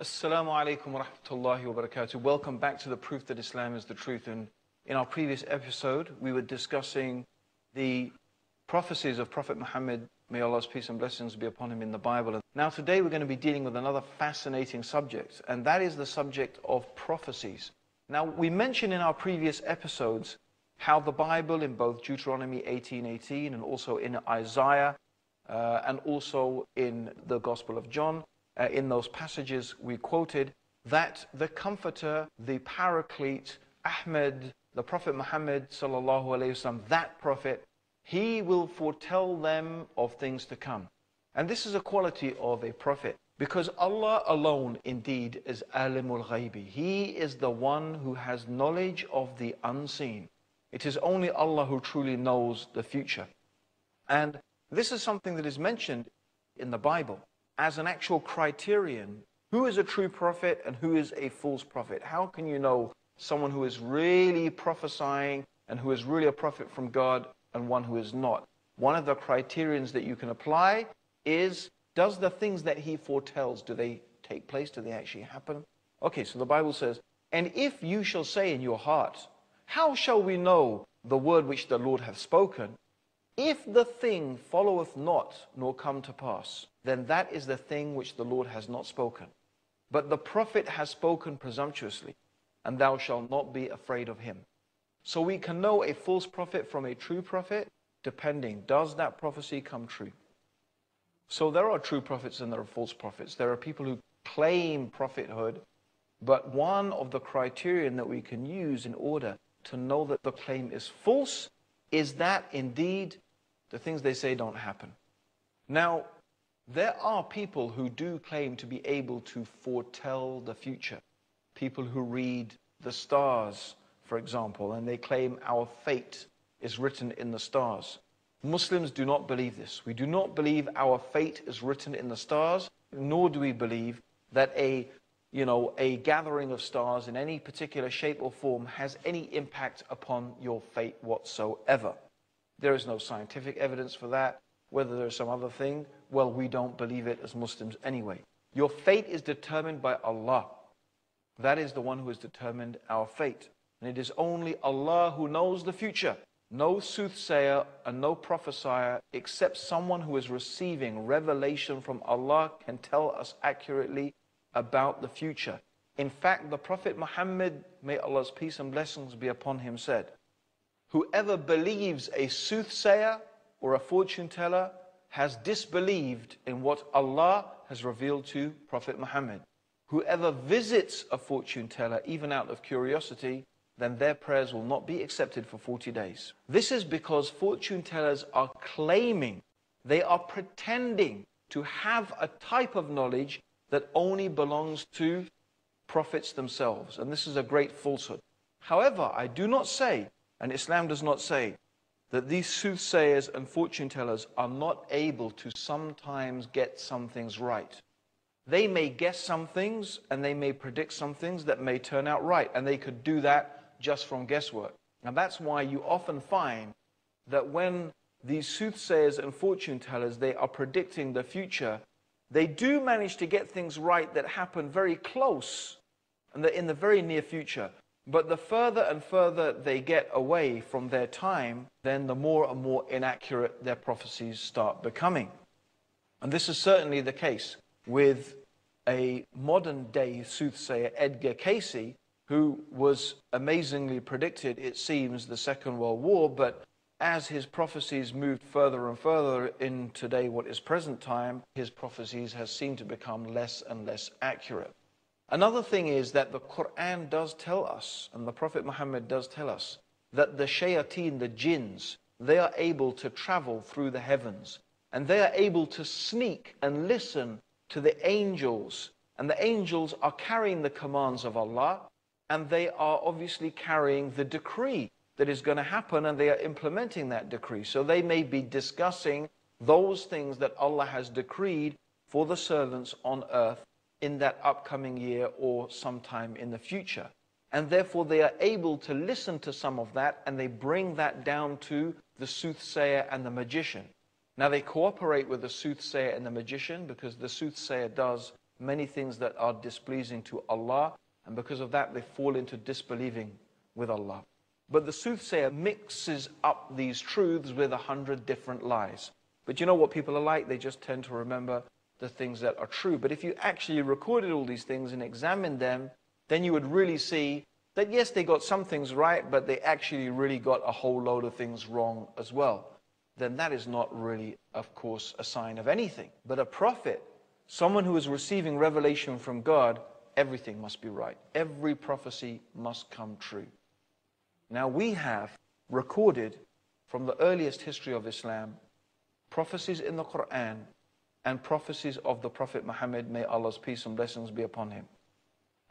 Assalamu alaikum wa rahmatullahi wa barakatuh. Welcome back to the proof that Islam is the truth. And in our previous episode, we were discussing the prophecies of Prophet Muhammad, may Allah's peace and blessings be upon him, in the Bible. And now today we're going to be dealing with another fascinating subject, and that is the subject of prophecies. Now we mentioned in our previous episodes how the Bible in both Deuteronomy 18:18 and also in Isaiah and also in the Gospel of John, in those passages we quoted, that the Comforter, the Paraclete, Ahmed, the Prophet Muhammad sallallahu alaihi wasallam, that Prophet, he will foretell them of things to come. And this is a quality of a Prophet, because Allah alone indeed is alimul ghaibi. He is the one who has knowledge of the unseen. It is only Allah who truly knows the future. And this is something that is mentioned in the Bible as an actual criterion. Who is a true prophet and who is a false prophet? How can you know someone who is really prophesying and who is really a prophet from God and one who is not? One of the criterions that you can apply is, does the things that he foretells, do they take place? Do they actually happen? Okay, so the Bible says, and if you shall say in your heart, how shall we know the word which the Lord hath spoken? If the thing followeth not, nor come to pass, then that is the thing which the Lord has not spoken. But the prophet has spoken presumptuously, and thou shalt not be afraid of him. So we can know a false prophet from a true prophet, depending, does that prophecy come true? So there are true prophets and there are false prophets. There are people who claim prophethood, but one of the criterion that we can use in order to know that the claim is false is that indeed the things they say don't happen. Now, there are people who do claim to be able to foretell the future. People who read the stars, for example, and they claim our fate is written in the stars. Muslims do not believe this. We do not believe our fate is written in the stars, nor do we believe that a gathering of stars in any particular shape or form has any impact upon your fate whatsoever. There is no scientific evidence for that. Whether there's some other thing, well, we don't believe it as Muslims anyway. Your fate is determined by Allah. That is the one who has determined our fate. And it is only Allah who knows the future. No soothsayer and no prophesier, except someone who is receiving revelation from Allah, can tell us accurately about the future. In fact, the Prophet Muhammad, may Allah's peace and blessings be upon him, said, whoever believes a soothsayer or a fortune teller has disbelieved in what Allah has revealed to Prophet Muhammad. Whoever visits a fortune teller, even out of curiosity, then their prayers will not be accepted for 40 days. This is because fortune tellers are claiming, they are pretending to have a type of knowledge that only belongs to prophets themselves. And this is a great falsehood. However, I do not say, and Islam does not say, that these soothsayers and fortune tellers are not able to sometimes get some things right. They may guess some things and they may predict some things that may turn out right, and they could do that just from guesswork. And that's why you often find that when these soothsayers and fortune tellers, they are predicting the future, they do manage to get things right that happen very close and in the very near future. But the further and further they get away from their time, then the more and more inaccurate their prophecies start becoming. And this is certainly the case with a modern day soothsayer, Edgar Cayce, who was amazingly predicted, it seems, the Second World War, but as his prophecies moved further and further in today, what is present time, his prophecies have seemed to become less and less accurate. Another thing is that the Quran does tell us, and the Prophet Muhammad does tell us, that the shayateen, the jinns, they are able to travel through the heavens, and they are able to sneak and listen to the angels, and the angels are carrying the commands of Allah, and they are obviously carrying the decree that is going to happen, and they are implementing that decree. So they may be discussing those things that Allah has decreed for the servants on earth in that upcoming year or sometime in the future. And therefore they are able to listen to some of that, and they bring that down to the soothsayer and the magician. Now they cooperate with the soothsayer and the magician because the soothsayer does many things that are displeasing to Allah, and because of that they fall into disbelieving with Allah. But the soothsayer mixes up these truths with 100 different lies. But you know what people are like? They just tend to remember the things that are true. But if you actually recorded all these things and examined them, then you would really see that yes, they got some things right, but they actually really got a whole load of things wrong as well. Then that is not really, of course, a sign of anything. But a prophet, someone who is receiving revelation from God, everything must be right. Every prophecy must come true. Now we have recorded from the earliest history of Islam prophecies in the Quran and prophecies of the Prophet Muhammad, may Allah's peace and blessings be upon him.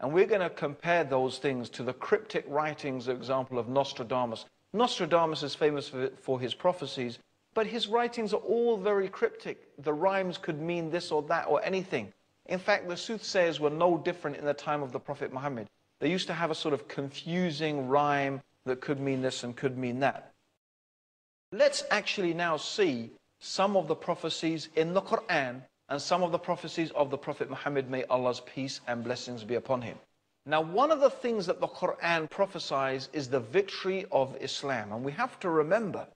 And we're going to compare those things to the cryptic writings, for example, of Nostradamus. Nostradamus is famous for his prophecies, but his writings are all very cryptic. The rhymes could mean this or that or anything. In fact, the soothsayers were no different in the time of the Prophet Muhammad. They used to have a sort of confusing rhyme that could mean this and could mean that. Let's actually now see some of the prophecies in the Quran and some of the prophecies of the Prophet Muhammad, may Allah's peace and blessings be upon him. Now, one of the things that the Quran prophesies is the victory of Islam. And we have to remember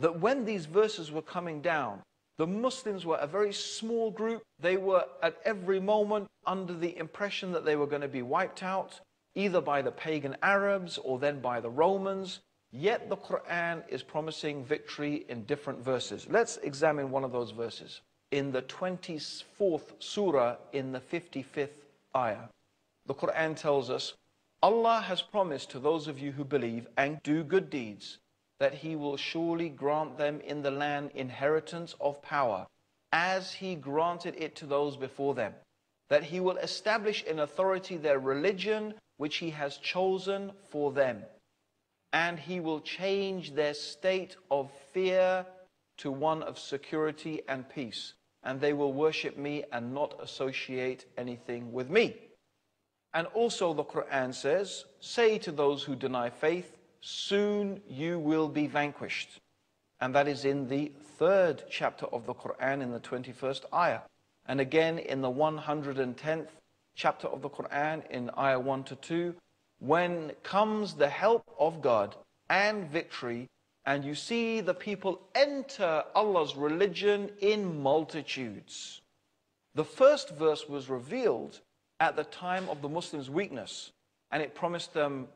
that when these verses were coming down, the Muslims were a very small group. They were at every moment under the impression that they were going to be wiped out, either by the pagan Arabs or then by the Romans. Yet the Quran is promising victory in different verses. Let's examine one of those verses. In the 24th surah, in the 55th ayah, the Quran tells us, Allah has promised to those of you who believe and do good deeds that He will surely grant them in the land inheritance of power, as He granted it to those before them, that He will establish in authority their religion which He has chosen for them, and He will change their state of fear to one of security and peace, and they will worship me and not associate anything with me. And also the Quran says, say to those who deny faith, soon you will be vanquished. And that is in the 3rd chapter of the Quran, in the 21st ayah. And again in the 110th chapter of the Quran, in ayah 1 to 2, when comes the help of God and victory, and you see the people enter Allah's religion in multitudes. The first verse was revealed at the time of the Muslims' weakness, and it promised them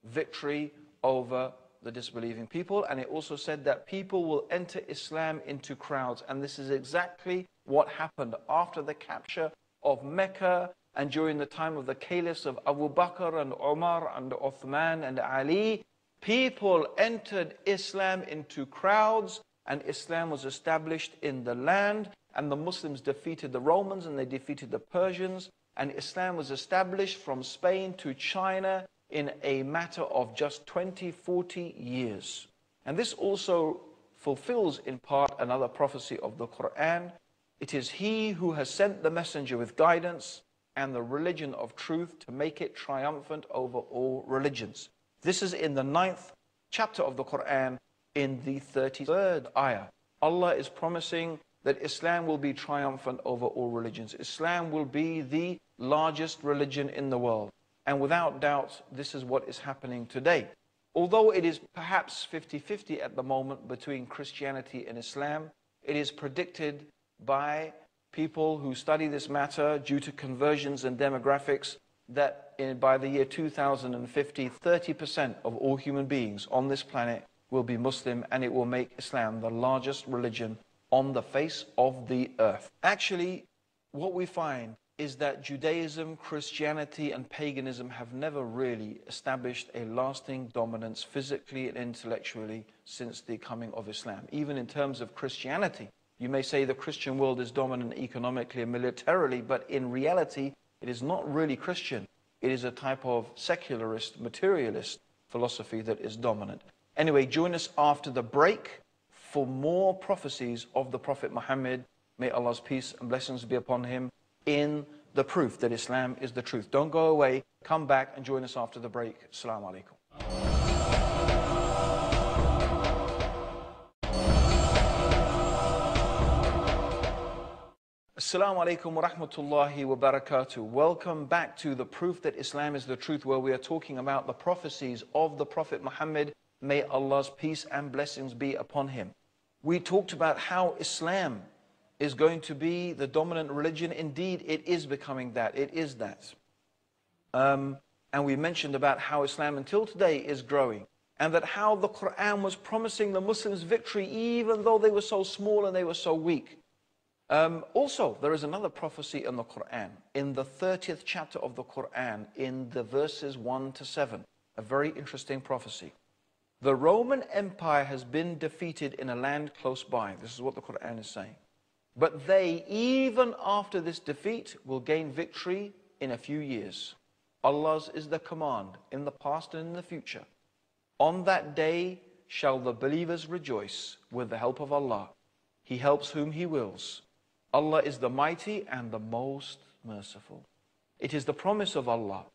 victory over the disbelieving people, and it also said that people will enter Islam into crowds, and this is exactly what happened after the capture of Mecca and during the time of the caliphs of Abu Bakr and Umar and Uthman and Ali. People entered Islam into crowds, and Islam was established in the land, and the Muslims defeated the Romans and they defeated the Persians, and Islam was established from Spain to China in a matter of just 20-40 years. And this also fulfills in part another prophecy of the Quran. It is He who has sent the messenger with guidance and the religion of truth to make it triumphant over all religions. This is in the 9th chapter of the Quran, in the 33rd ayah. Allah is promising that Islam will be triumphant over all religions. Islam will be the largest religion in the world. And without doubt, this is what is happening today. Although it is perhaps 50-50 at the moment between Christianity and Islam, it is predicted by people who study this matter due to conversions and demographics that by the year 2050, 30% of all human beings on this planet will be Muslim, and it will make Islam the largest religion on the face of the earth. Actually, what we find is that Judaism, Christianity, and paganism have never really established a lasting dominance physically and intellectually since the coming of Islam. Even in terms of Christianity, you may say the Christian world is dominant economically and militarily, but in reality, it is not really Christian. It is a type of secularist, materialist philosophy that is dominant. Anyway, join us after the break for more prophecies of the Prophet Muhammad, may Allah's peace and blessings be upon him, in the proof that Islam is the truth. Don't go away. Come back and join us after the break. Assalamu alaikum. Assalamu alaikum wa rahmatullahi wa barakatuh. Welcome back to the Proof That Islam is the Truth, where we are talking about the prophecies of the Prophet Muhammad. May Allah's peace and blessings be upon him. We talked about how Islam is going to be the dominant religion. Indeed, it is becoming that. It is that. And we mentioned about how Islam until today is growing, and that how the Quran was promising the Muslims victory even though they were so small and they were so weak. Also, there is another prophecy in the Quran, in the 30th chapter of the Quran, in the verses 1 to 7, a very interesting prophecy. The Roman Empire has been defeated in a land close by. This is what the Quran is saying. But they, even after this defeat, will gain victory in a few years. Allah's is the command in the past and in the future. On that day shall the believers rejoice with the help of Allah. He helps whom He wills. Allah is the mighty and the most merciful. It is the promise of Allah.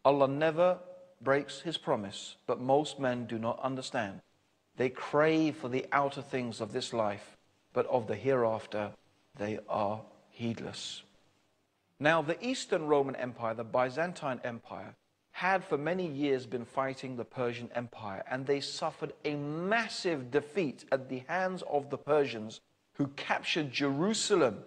Allah never breaks His promise, but most men do not understand. They crave for the outer things of this life, but of the hereafter they are heedless. Now, the Eastern Roman Empire, the Byzantine Empire, had for many years been fighting the Persian Empire, and they suffered a massive defeat at the hands of the Persians, who captured Jerusalem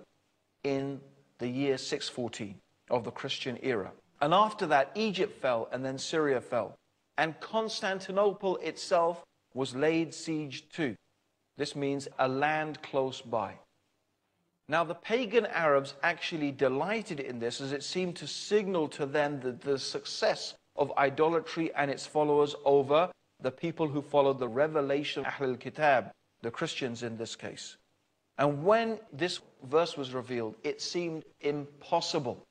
in the year 614 of the Christian era. And after that, Egypt fell, and then Syria fell. And Constantinople itself was laid siege to. This means a land close by. Now, the pagan Arabs actually delighted in this, as it seemed to signal to them the success of idolatry and its followers over the people who followed the revelation of Ahlul Kitab, the Christians in this case. And when this verse was revealed, it seemed impossible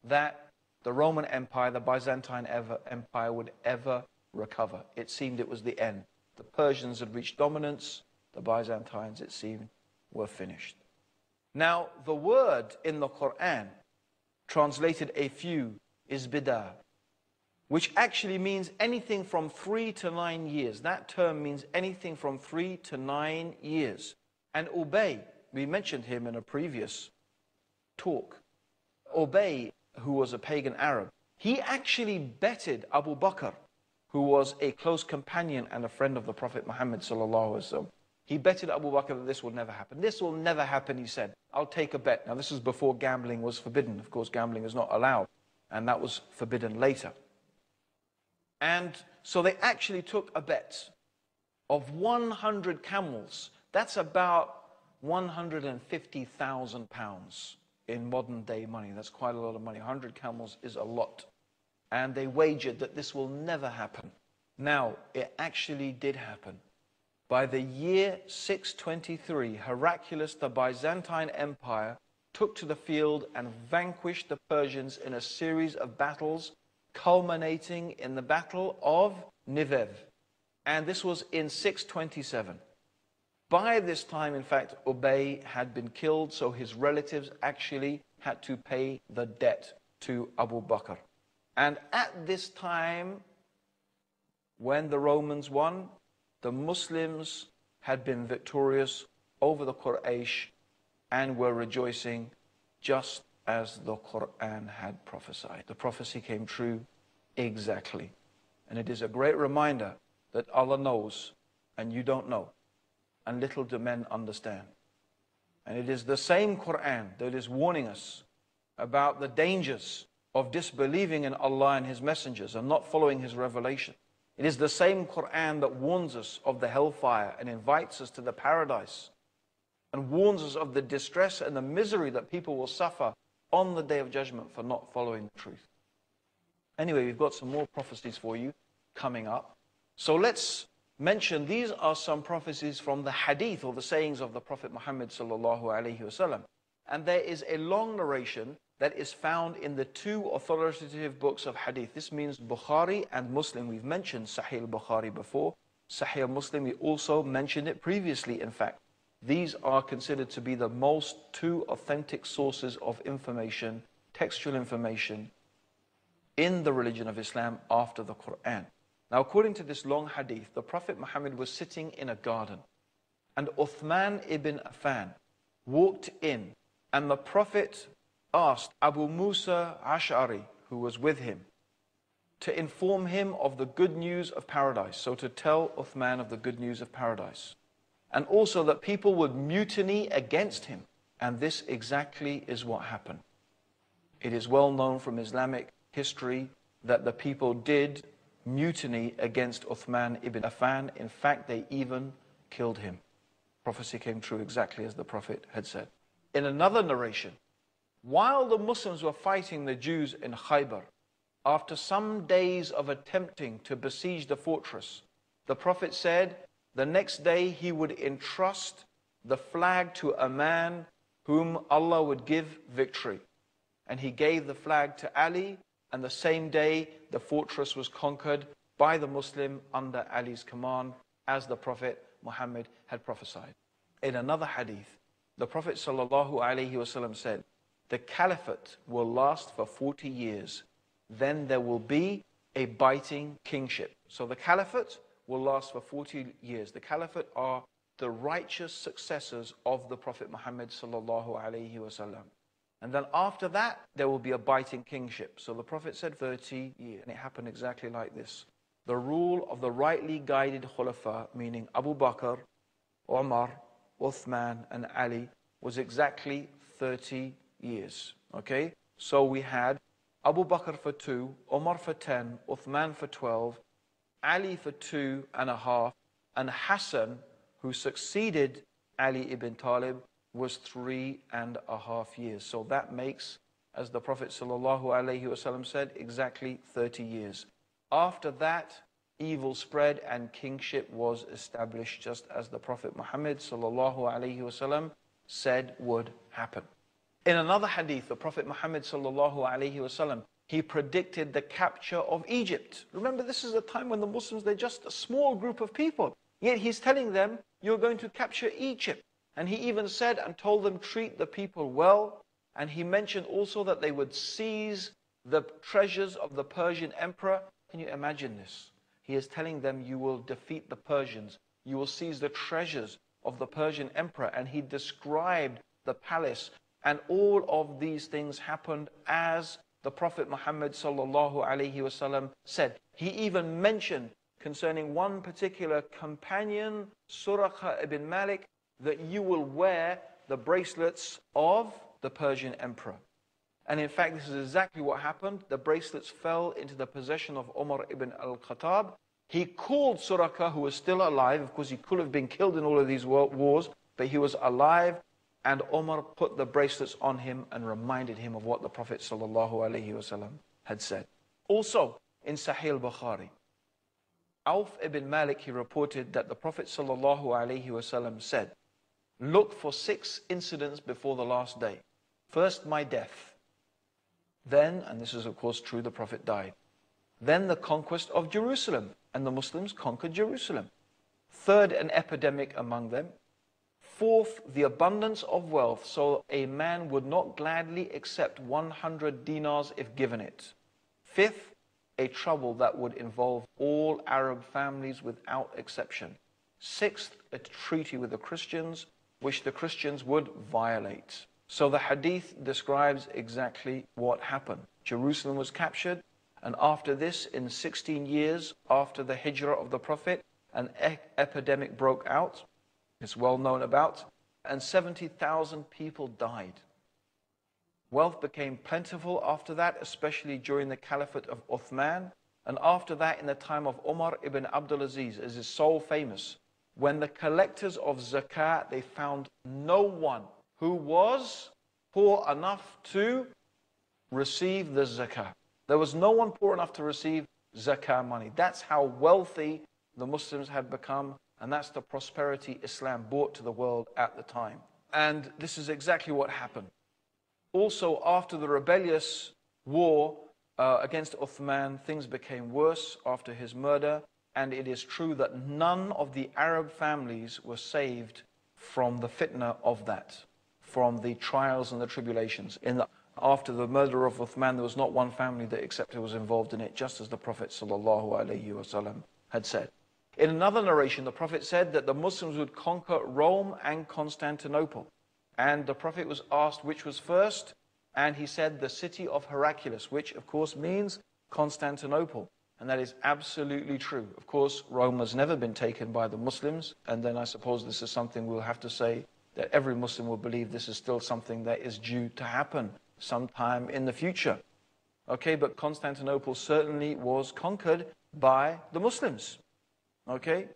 that the Roman Empire, the Byzantine Empire, would ever recover. It seemed it was the end. The Persians had reached dominance. The Byzantines, it seemed, were finished. Now, the word in the Quran, translated a few, is bidah, which actually means anything from 3 to 9 years. That term means anything from 3 to 9 years. And Ubay, we mentioned him in a previous talk. Ubay, who was a pagan Arab, he actually betted Abu Bakr, who was a close companion and a friend of the Prophet Muhammad sallallahu alaihi wasallam. He betted Abu Bakr that this will never happen. This will never happen, he said. I'll take a bet. Now, this is before gambling was forbidden. Of course, gambling is not allowed, and that was forbidden later. And so they actually took a bet of 100 camels. That's about 150,000 pounds in modern day money. That's quite a lot of money. 100 camels is a lot. And they wagered that this will never happen. Now, it actually did happen. By the year 623, Heraclius, the Byzantine Empire, took to the field and vanquished the Persians in a series of battles, culminating in the Battle of Nivev. And this was in 627. By this time, in fact, Ubay had been killed, so his relatives actually had to pay the debt to Abu Bakr. And at this time, when the Romans won, the Muslims had been victorious over the Quraysh and were rejoicing just as the Quran had prophesied. The prophecy came true exactly. And it is a great reminder that Allah knows and you don't know, and little do men understand. And it is the same Quran that is warning us about the dangers of disbelieving in Allah and His messengers and not following His revelation. It is the same Quran that warns us of the hellfire and invites us to the paradise, and warns us of the distress and the misery that people will suffer on the Day of Judgment for not following the truth. Anyway, we've got some more prophecies for you coming up. So let's mention, these are some prophecies from the hadith, or the sayings of the Prophet Muhammad sallallahu alaihi wasallam. And there is a long narration that is found in the two authoritative books of hadith. This means Bukhari and Muslim. We've mentioned Sahih al-Bukhari before. Sahih Muslim, we also mentioned it previously, in fact. These are considered to be the most two authentic sources of information, textual information, in the religion of Islam after the Quran. Now, according to this long hadith, the Prophet Muhammad was sitting in a garden, and Uthman ibn Affan walked in And the Prophet asked Abu Musa Ash'ari, who was with him, to inform him of the good news of paradise. So to tell Uthman of the good news of paradise. And also that people would mutiny against him. And this exactly is what happened. It is well known from Islamic history that the people did mutiny against Uthman ibn Affan. In fact, they even killed him. Prophecy came true exactly as the Prophet had said. In another narration, while the Muslims were fighting the Jews in Khaybar, after some days of attempting to besiege the fortress, the Prophet said the next day he would entrust the flag to a man whom Allah would give victory. And he gave the flag to Ali, and the same day the fortress was conquered by the Muslim under Ali's command, as the Prophet Muhammad had prophesied. In another hadith, the Prophet ﷺ said, the caliphate will last for 40 years. Then there will be a biting kingship. So the caliphate will last for 40 years. The caliphate are the righteous successors of the Prophet Muhammad ﷺ. And then after that, there will be a biting kingship. So the Prophet said 30 years. And it happened exactly like this. The rule of the rightly guided khulafa, meaning Abu Bakr, Umar, Uthman and Ali, was exactly 30 years. Okay? So we had Abu Bakr for 2, Umar for 10, Uthman for 12, Ali for 2.5, and Hassan, who succeeded Ali ibn Talib, was 3.5 years. So that makes, as the Prophet ﷺ said, exactly 30 years. After that, evil spread and kingship was established, just as the Prophet Muhammad ﷺ said would happen. In another hadith, the Prophet Muhammad ﷺ, he predicted the capture of Egypt. Remember, this is a time when the Muslims, they're just a small group of people. Yet he's telling them, you're going to capture Egypt. And he even said and told them, treat the people well. And he mentioned also that they would seize the treasures of the Persian emperor. Can you imagine this? He is telling them, you will defeat the Persians. You will seize the treasures of the Persian emperor. And he described the palace. And all of these things happened as the Prophet Muhammad ﷺ said. He even mentioned concerning one particular companion, Suraqah ibn Malik, that you will wear the bracelets of the Persian emperor. And in fact, this is exactly what happened. The bracelets fell into the possession of Umar ibn al-Khattab. He called Suraqah, who was still alive. Of course, he could have been killed in all of these wars, but he was alive. And Umar put the bracelets on him and reminded him of what the Prophet ﷺ had said. Also, in Sahih al-Bukhari, Auf ibn Malik, he reported that the Prophet ﷺ said, look for 6 incidents before the last day. First, my death. Then, and this is of course true, the Prophet died. Then the conquest of Jerusalem, and the Muslims conquered Jerusalem. Third, an epidemic among them. Fourth, the abundance of wealth, so a man would not gladly accept 100 dinars if given it. Fifth, a trouble that would involve all Arab families without exception. Sixth, a treaty with the Christians, which the Christians would violate. So the hadith describes exactly what happened. Jerusalem was captured, and after this, in 16 years after the hijrah of the Prophet, an epidemic broke out. It's well known about, and 70,000 people died. Wealth became plentiful after that, especially during the caliphate of Uthman, and after that in the time of Umar ibn Abdulaziz, as is so famous. When the collectors of zakat, they found no one who was poor enough to receive the zakah. There was no one poor enough to receive zakah money. That's how wealthy the Muslims had become. And that's the prosperity Islam brought to the world at the time. And this is exactly what happened. Also, after the rebellious war against Uthman, things became worse after his murder. And it is true that none of the Arab families were saved from the fitna of that, from the trials and the tribulations. After the murder of Uthman, there was not one family that except was involved in it, just as the Prophet ﷺ had said. In another narration, the Prophet said that the Muslims would conquer Rome and Constantinople. And the Prophet was asked which was first, and he said the city of Heraclius, which of course means Constantinople. And that is absolutely true. Of course, Rome has never been taken by the Muslims, and then I suppose this is something we'll have to say that every Muslim will believe this is still something that is due to happen sometime in the future. Okay, but Constantinople certainly was conquered by the Muslims. Okay,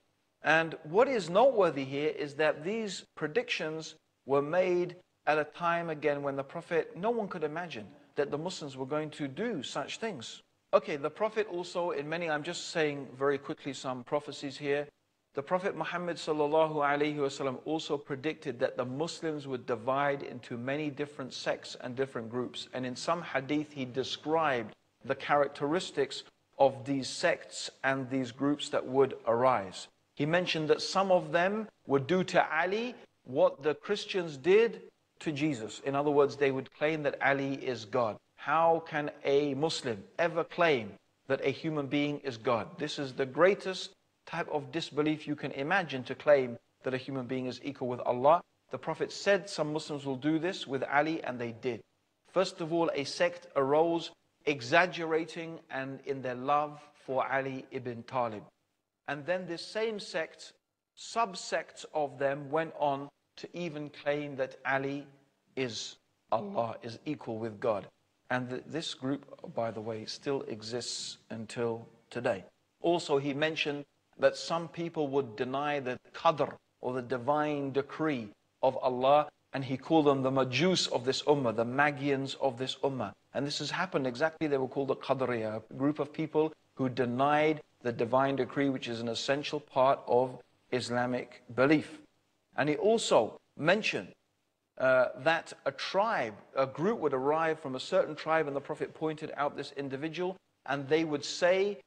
and what is noteworthy here is that these predictions were made at a time again when the Prophet, no one could imagine that the Muslims were going to do such things. Okay, the Prophet also, in many, I'm just saying very quickly some prophecies here. The Prophet Muhammad sallallahu alaihi wasallam also predicted that the Muslims would divide into many different sects and different groups. And in some hadith, he described the characteristics of these sects and these groups that would arise. He mentioned that some of them would do to Ali what the Christians did to Jesus. In other words, they would claim that Ali is God. How can a Muslim ever claim that a human being is God? This is the greatest type of disbelief you can imagine, to claim that a human being is equal with Allah. The Prophet said some Muslims will do this with Ali, and they did. First of all, a sect arose exaggerating and in their love for Ali ibn Talib. And then this same sect, subsects of them went on to even claim that Ali is Allah, is equal with God. And this group, by the way, still exists until today. Also, he mentioned that some people would deny the qadr, or the divine decree of Allah, and he called them the Majus of this ummah, the Magians of this ummah. And this has happened exactly. They were called the Qadriya, a group of people who denied the divine decree, which is an essential part of Islamic belief. And he also mentioned that a group would arrive from a certain tribe, and the Prophet pointed out this individual, and they would say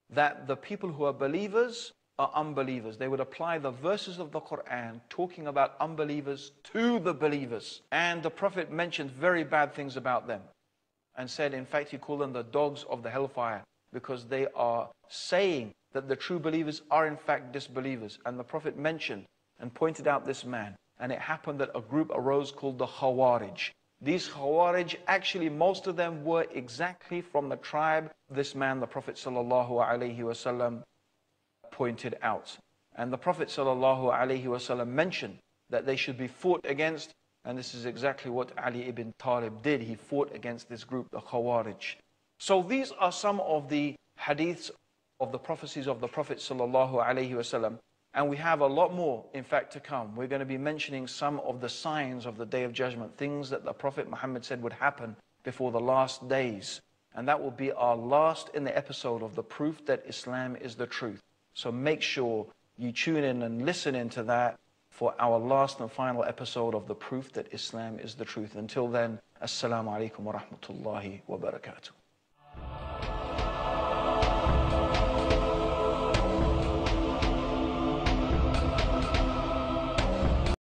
that the people who are believers are unbelievers. They would apply the verses of the Quran talking about unbelievers to the believers. And the Prophet mentioned very bad things about them, and said, in fact, he called them the dogs of the hellfire, because they are saying that the true believers are in fact disbelievers. And the Prophet mentioned and pointed out this man. And it happened that a group arose called the Khawarij. These Khawarij, actually most of them were exactly from the tribe this man, the Prophet sallallahu alaihi wasallam, pointed out. And the Prophet sallallahu alaihi wasallam mentioned that they should be fought against, and this is exactly what Ali ibn Talib did. He fought against this group, the Khawarij. So these are some of the hadiths of the prophecies of the Prophet sallallahu alaihi wasallam. And we have a lot more, in fact, to come. We're going to be mentioning some of the signs of the Day of Judgment, things that the Prophet Muhammad said would happen before the last days. And that will be our last in the episode of the proof that Islam is the truth. So make sure you tune in and listen into that for our last and final episode of the proof that Islam is the truth. Until then, Assalamu alaikum wa rahmatullahi wa barakatuh.